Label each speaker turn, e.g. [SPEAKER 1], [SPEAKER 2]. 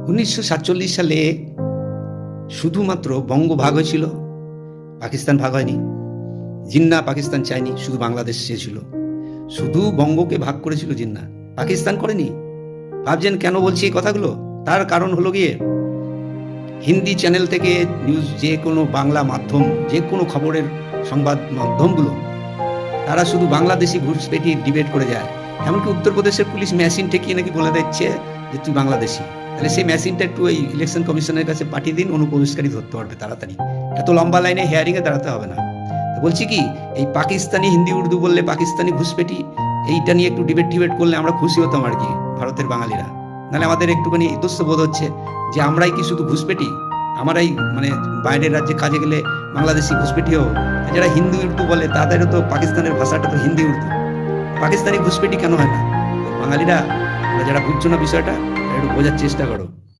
[SPEAKER 1] 1947 সালে শুধুমাত্র বঙ্গ ভাগ হয়েছিল, পাকিস্তান ভাগ হয়নি। জিন্নাহ পাকিস্তান চায়নি, শুধু বাংলাদেশ চেয়েছিল। শুধু বঙ্গকে ভাগ করেছিল জিন্নাহ, পাকিস্তান করেনি। ভাবছেন কেন বলছি এই কথাগুলো? তার কারণ হলো গিয়ে হিন্দি চ্যানেল থেকে নিউজ, যে কোনো বাংলা মাধ্যম, যে কোনো খবরের সংবাদ মাধ্যমগুলো, তারা শুধু বাংলাদেশি ঘুষপেটি ডিবেট করে যায়। এমনকি উত্তরপ্রদেশের পুলিশ মেশিন ঠেকিয়ে নাকি বলে দিচ্ছে যে তুই বাংলাদেশি। তাহলে সেই মেশিনটা একটু এই ইলেকশন কমিশনের কাছে পাঠিয়ে দিন, অনুপ্রবেশকারী ধরতে পারবে তাড়াতাড়ি। এত লম্বা লাইনে হেয়ারিংয়ে দাঁড়াতে হবে না। বলছি কি, এই পাকিস্তানি হিন্দি উর্দু বললে পাকিস্তানি ঘুষপেটি, এইটা নিয়ে একটু ডিবেট করলে আমরা খুশি হতাম আর কি, ভারতের বাঙালিরা। নাহলে আমাদের একটুখানি ইতস্ত বোধ হচ্ছে যে আমরাই কি শুধু ঘুষপেটি, আমরাই মানে বাইরের রাজ্যে কাজে গেলে বাংলাদেশি ঘুষপেটিও। যারা হিন্দি উর্দু বলে তাদেরও তো পাকিস্তানের ভাষাটা তো হিন্দি উর্দু, পাকিস্তানি ঘুষপেটি কেন হয় না? বাঙালিরা যারা বুঝছো না বিষয়টা, একটু বোঝার চেষ্টা করো।